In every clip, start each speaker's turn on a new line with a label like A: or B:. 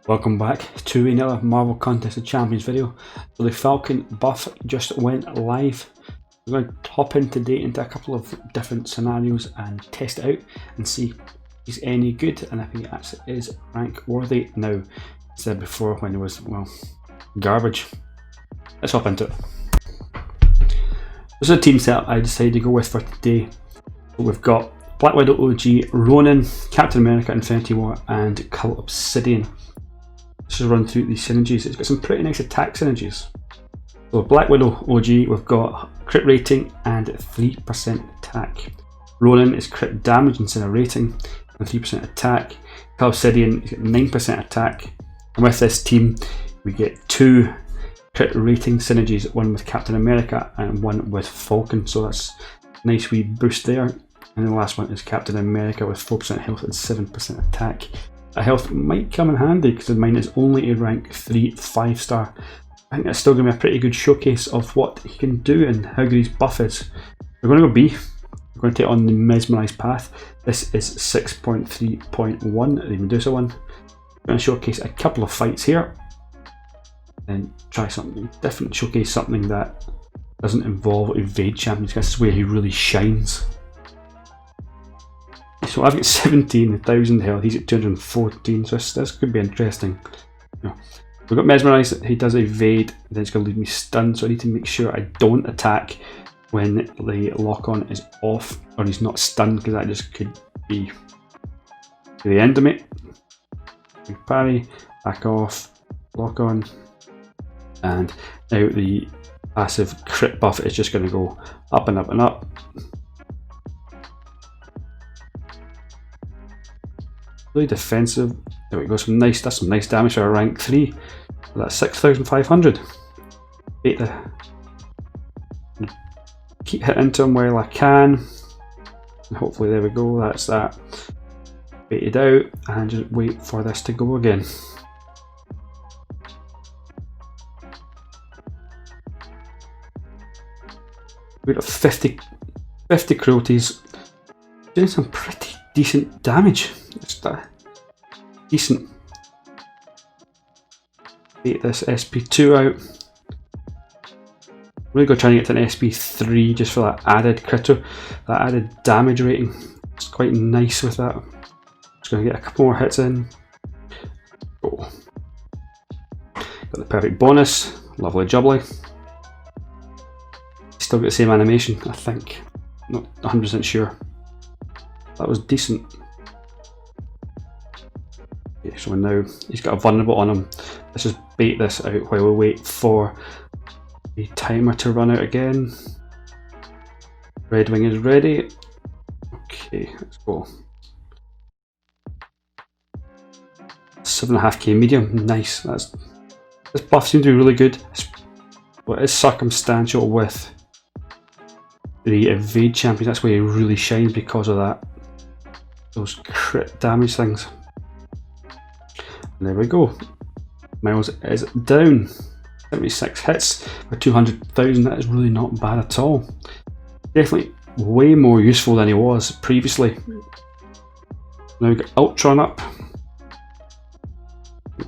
A: Welcome back to another Marvel Contest of Champions video. So the Falcon Buff just went live. We're going to hop in today into a couple of different scenarios and test it out and see if he's any good and if he actually is rank worthy now instead of before when it was, well, garbage. Let's hop into it. This is a team setup I decided to go with for today. So we've got Black Widow OG, Ronin, Captain America Infinity War and Cult Obsidian. Let's just run through these synergies. It's got some pretty nice attack synergies. So Black Widow OG, we've got crit rating and 3% attack. Ronin is crit damage instead of rating and 3% attack. Cult Obsidian is 9% attack. And with this team, we get 2 crit rating synergies, one with Captain America and one with Falcon. So that's a nice wee boost there. And the last one is Captain America with 4% health and 7% attack. A health might come in handy because mine is only a rank 3 5-star. I think that's still going to be a pretty good showcase of what he can do and how good his buff is. We're going to go B. We're going to take on the Mesmerized path. This is 6.3.1, the Medusa one. We're going to showcase a couple of fights here and try something different, showcase something that doesn't involve evade champions. This is where he really shines. So I've got 17,000 health, he's at 214, so this could be interesting. Yeah. We've got Mesmerized, he does evade, then it's going to leave me stunned, so I need to make sure I don't attack when the lock-on is off, or he's not stunned, because that just could be the end of me. We parry, back off, lock-on, and now the passive crit buff is just going to go up and up and up. Really defensive. There we go. That's some nice damage for a rank 3. That's 6,500. Keep hitting into him while I can. And hopefully, there we go. That's that. Baited out and just wait for this to go again. We've got 50 cruelties. Doing some pretty decent damage. Just decent. Get this SP2 out. Really go try and get to an SP3 just for that added critter, that added damage rating. It's quite nice with that. Just going to get a couple more hits in. Oh. Got the perfect bonus. Lovely jubbly. Still got the same animation, I think. Not 100% sure. That was decent. Okay, so now he's got a vulnerable on him. Let's just bait this out while we wait for the timer to run out again. Red Wing is ready. Okay, let's go. 7.5k medium, nice. This buff seems to be really good. But it's circumstantial with the evade champion. That's where he really shines because of that. Those crit damage things. And there we go. Miles is down. 76 hits for 200,000. That is really not bad at all. Definitely way more useful than he was previously. Now we got Ultron up.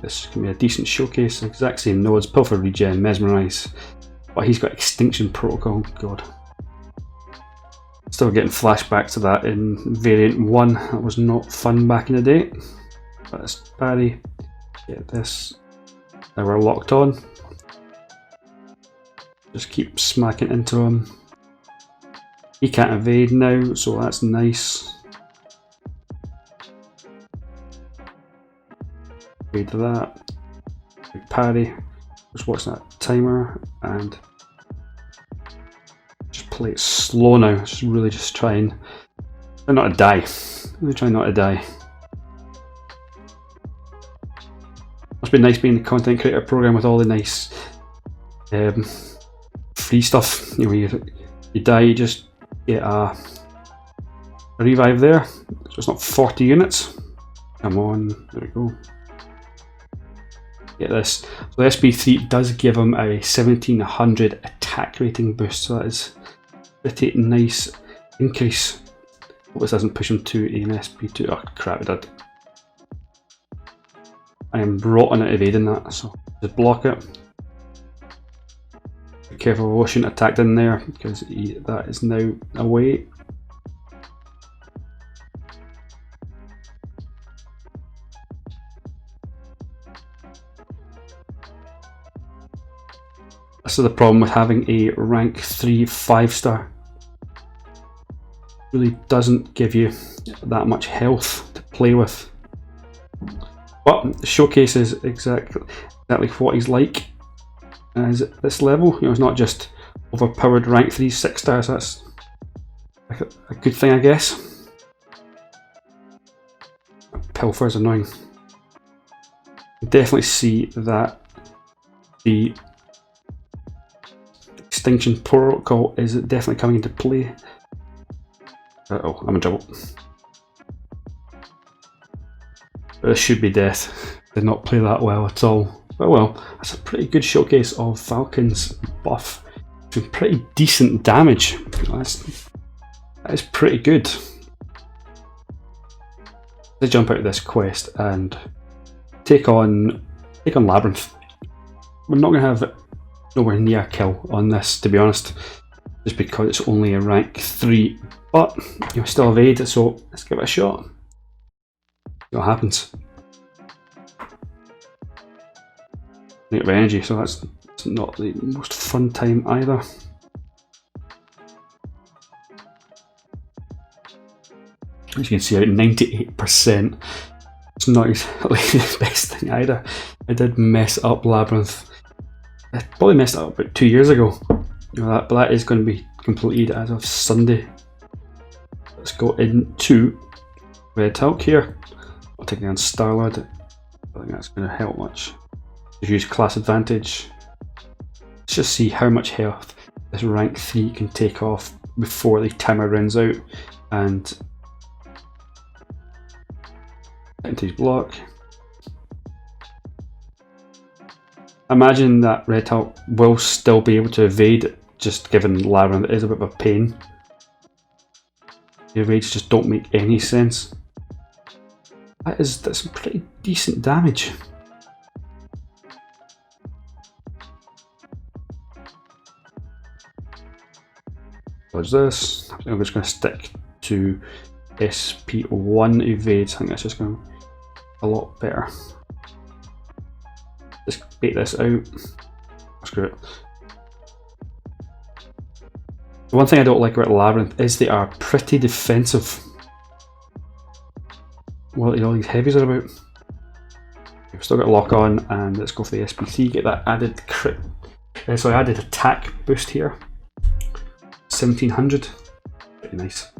A: This can be a decent showcase. Exact same nodes. Pilfer Regen, Mesmerize. But he's got Extinction Protocol. God. Still getting flashbacks to that in variant 1. That was not fun back in the day. But it's parry. Get this. Now we're locked on. Just keep smacking into him. He can't evade now, so that's nice. Evade that. Big parry. Just watch that timer and just play it slow now. Just really just try not to die. Really try not to die. Must be nice being the content creator program with all the nice free stuff. You know, you die, you just get a revive there. So it's not 40 units. Come on, there we go. Get this. So the SP3 does give him a 1700 attack rating boost, so that is a pretty nice increase. Hope this doesn't push him to an SP2. Oh crap, it did. I am rotten at evading that, so just block it. Be careful I shouldn't attack in there because that is now away. This is the problem with having a rank 3 5-star. Really doesn't give you that much health to play with. But the showcase is exactly what he's like as at this level. You know, it's not just overpowered rank 3 6 stars. That's a good thing, I guess. Pilfer is annoying. Definitely see that the Extinction Protocol is definitely coming into play. Uh-oh, I'm in trouble. This should be death. Did not play that well at all. But well, that's a pretty good showcase of Falcon's buff. Doing pretty decent damage. That is pretty good. Let's jump out of this quest and take on Labyrinth. We're not going to have nowhere near a kill on this, to be honest, just because it's only a rank 3, but you still evade, so let's give it a shot. See what happens. Negative energy, so that's not the most fun time either. As you can see, out 98%. It's not exactly the best thing either. I did mess up Labyrinth. I probably messed it up about 2 years ago. You know that, but that is going to be completed as of Sunday. Let's go into Red Hulk here. I'll take down Star-Lord. I think that's going to help much. Just use class advantage. Let's just see how much health this rank 3 can take off before the timer runs out. And into his block. Imagine that Red Hulk will still be able to evade, just given Labyrinth is a bit of a pain. The evades just don't make any sense. That's some pretty decent damage. What's this? I'm just going to stick to SP1 evades. I think that's just going to be a lot better. Just bait this out. Screw it. The one thing I don't like about Labyrinth is they are pretty defensive. What all these heavies are about. We've still got lock on, and let's go for the SPC. Get that added crit. So I added attack boost here. 1700. Pretty nice.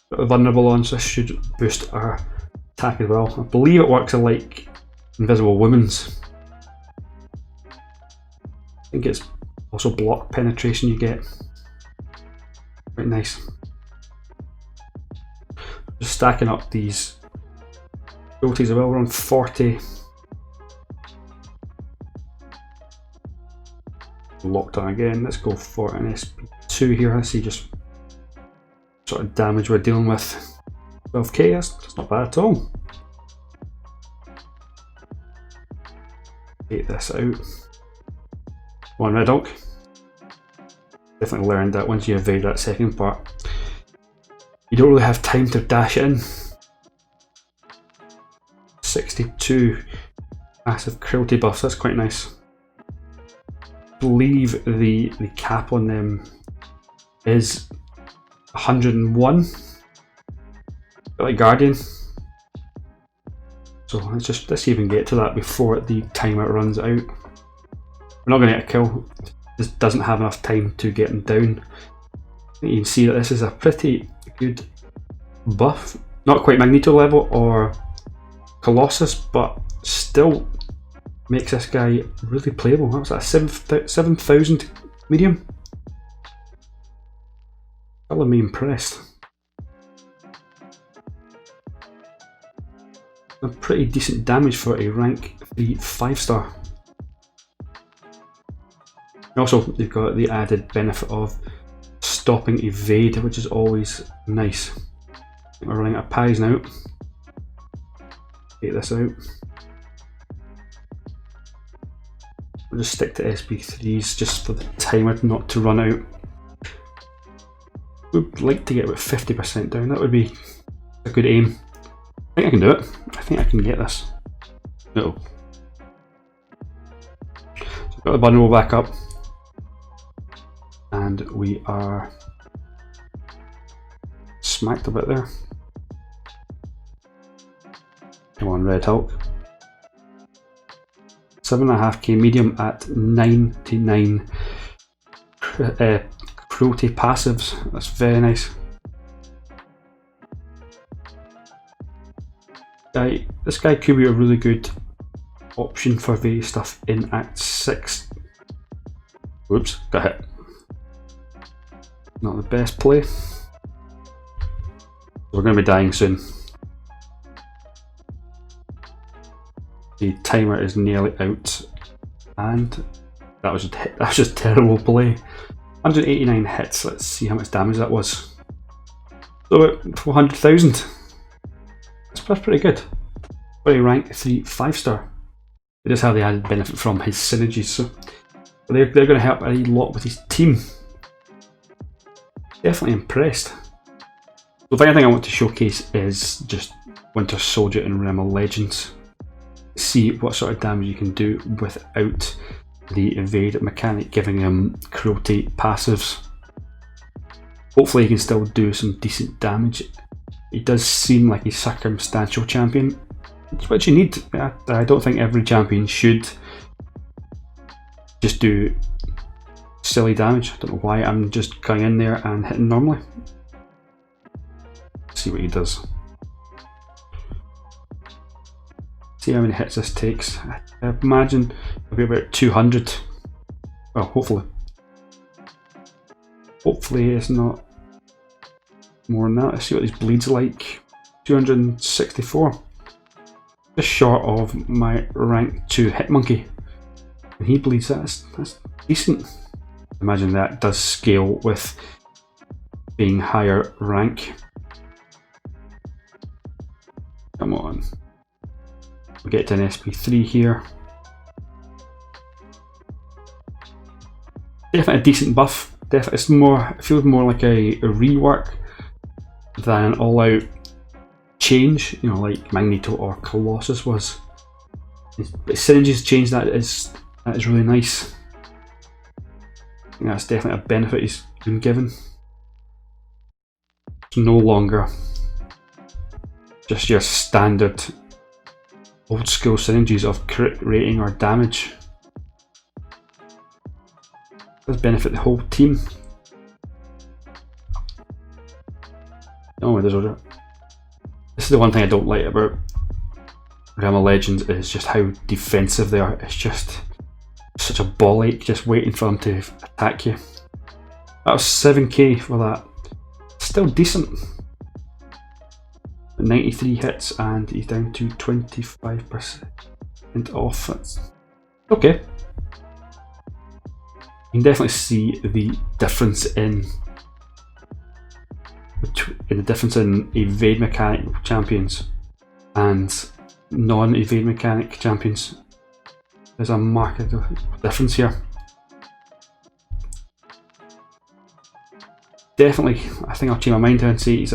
A: Got the vulnerable on, so this should boost our attack as well. I believe it works like Invisible Woman's. I think it's also block penetration you get. Quite nice. Just stacking up these abilities as well. We're on 40. Locked on again. Let's go for an SP2 here. Let's see just sort of damage we're dealing with. 12k, that's not bad at all. Get this out. One Red Hulk. Definitely learned that once you evade that second part, you don't really have time to dash in. 62 massive cruelty buffs, that's quite nice. I believe the cap on them is 101. Like Guardian. So let's even get to that before the timer runs out. We're not going to get a kill. This doesn't have enough time to get him down. You can see that this is a pretty good buff. Not quite Magneto level or Colossus, but still makes this guy really playable. What was that, 7,000 medium? That would be impressed. A pretty decent damage for a rank 3 5-star. Also, they've got the added benefit of stopping evade, which is always nice. We're running out of pies now. Take this out. We'll just stick to SP3s just for the timer not to run out. We'd like to get about 50% down. That would be a good aim. I think I can do it. I think I can get this. No. So I've got the bundle back up. And we are smacked a bit there. Come on, Red Hulk. 7.5k medium at 99 cruelty passives. That's very nice. This guy could be a really good option for various stuff in Act 6. Whoops, got hit. Not the best play. We're going to be dying soon. The timer is nearly out, and that was just terrible play. 189 hits. Let's see how much damage that was. So about 400,000. That's pretty good. Very rank 3 5-star. It does have the added benefit from his synergies, so they're going to help a lot with his team. Definitely impressed. The final thing I want to showcase is just Winter Soldier in Realm of Legends. See what sort of damage you can do without the evade mechanic giving him cruelty passives. Hopefully he can still do some decent damage. He does seem like a circumstantial champion. It's what you need. I don't think every champion should just do silly damage. I don't know why I'm just going in there and hitting normally. See what he does. See how many hits this takes. I imagine it'll be about 200. Well, hopefully. Hopefully it's not more than that. Let's see what these bleeds are like. 264. Just short of my rank 2 hit monkey. And he bleeds that. That's decent. Imagine that does scale with being higher rank. Come on. We'll get to an SP3 here. Definitely a decent buff. Definitely, it feels more like a rework than an all-out change, you know, like Magneto or Colossus was. But Synergy's change that is really nice. I think that's definitely a benefit he's been given. It's no longer just your standard old school synergies of crit rating or damage. It does benefit the whole team. Oh, there's other. This is the one thing I don't like about Realm of Legends, is just how defensive they are. It's just such a ball ache just waiting for them to attack you. That was 7k for that. Still decent. 93 hits and he's down to 25% off. That's okay. You can definitely see the difference in evade mechanic champions and non-evade mechanic champions. There's a marked difference here. Definitely, I think I'll change my mind here and say he is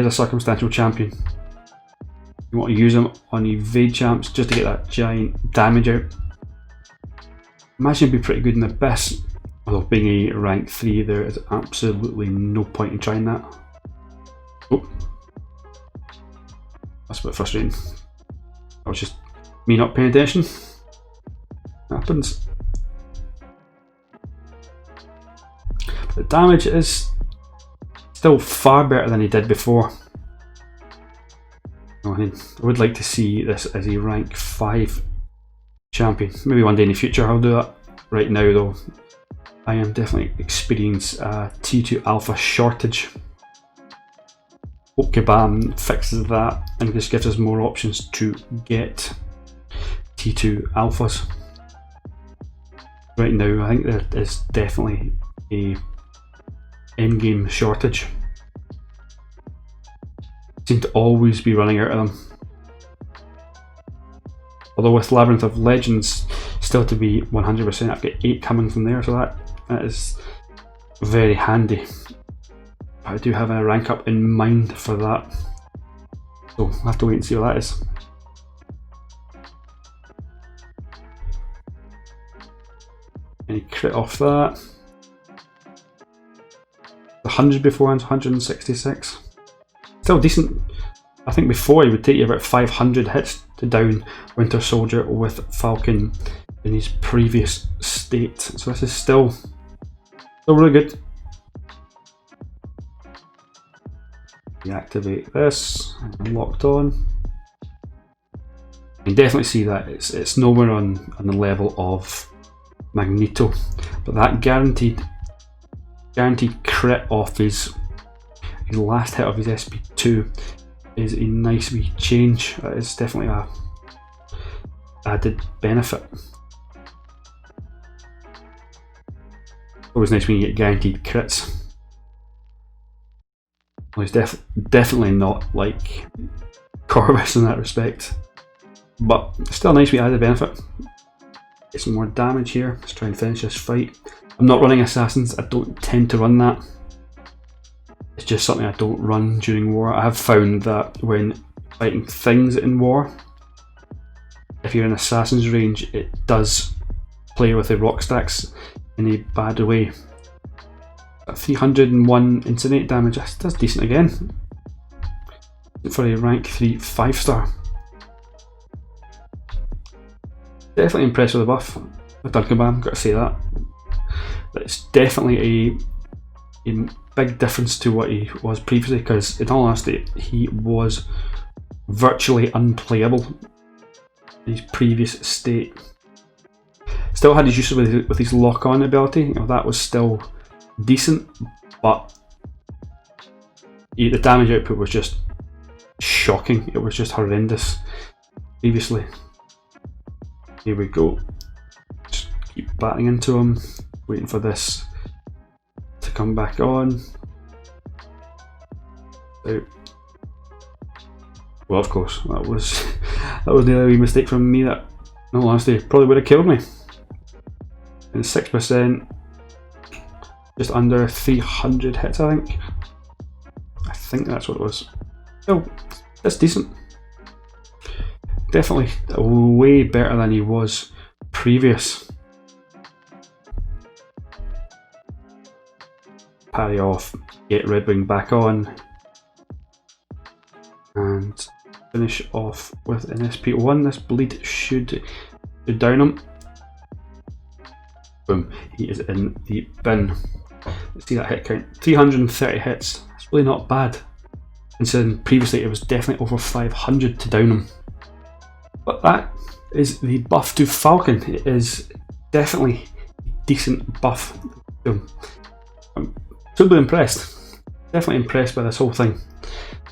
A: a circumstantial champion. You want to use him on evade champs just to get that giant damage out. Imagine it'd be pretty good in Abyss, although being a rank 3 there is absolutely no point in trying that. Oh, that's a bit frustrating. That was just me not paying attention. Happens. But the damage is still far better than he did before. I would like to see this as a rank 5 champion. Maybe one day in the future I'll do that. Right now though, I am definitely experiencing a T2 alpha shortage. Hope Kabam fixes that and just gives us more options to get T2 alphas. Right now I think there is definitely a in-game shortage. seem to always be running out of them. Although with Labyrinth of Legends still to be 100%, I've got 8 coming from there, so that is very handy. I do have a rank up in mind for that, so I'll have to wait and see what that is. Any crit off that. The 100 beforehand, 166. Still decent. I think before it would take you about 500 hits to down Winter Soldier with Falcon in his previous state. So this is still really good. Deactivate this, and locked on. You can definitely see that it's nowhere on the level of Magneto, but that guaranteed crit off his last hit of his SP2 is a nice wee change. That is definitely a added benefit. Always nice when you get guaranteed crits. Well, he's definitely not like Corvus in that respect, but still a nice wee added benefit. Get some more damage here. Let's try and finish this fight. I'm not running Assassins. I don't tend to run that. It's just something I don't run during war. I have found that when fighting things in war, if you're in Assassin's range, it does play with the rock stacks in a bad way. 301 incident damage, that's decent again. For a rank 3 5-star. Definitely impressed with the buff. With Duncan Bam, got to say that. But it's definitely a big difference to what he was previously, because in all honesty, he was virtually unplayable in his previous state. Still had his use with his lock-on ability, you know, that was still decent, but the damage output was just shocking. It was just horrendous previously. Here we go. Just keep batting into him, waiting for this to come back on. Out. Well, of course, that was the other mistake from me that, in all honesty, probably would have killed me. And 6%, just under 300 hits, I think. I think that's what it was. Oh, that's decent. Definitely way better than he was previous. Parry off, get Red Wing back on, and finish off with an SP1. This bleed should down him. Boom, he is in the bin. Let's see that hit count. 330 hits. That's really not bad. Considering previously it was definitely over 500 to down him. But that is the buff to Falcon. It is definitely a decent buff. I'm super impressed. Definitely impressed by this whole thing.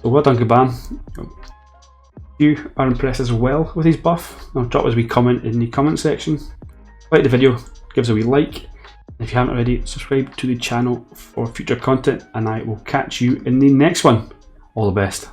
A: So well done, Kabam. If you are impressed as well with his buff, I'll drop us a wee comment in the comment section. Like the video, give us a wee like. If you haven't already, subscribe to the channel for future content, and I will catch you in the next one. All the best.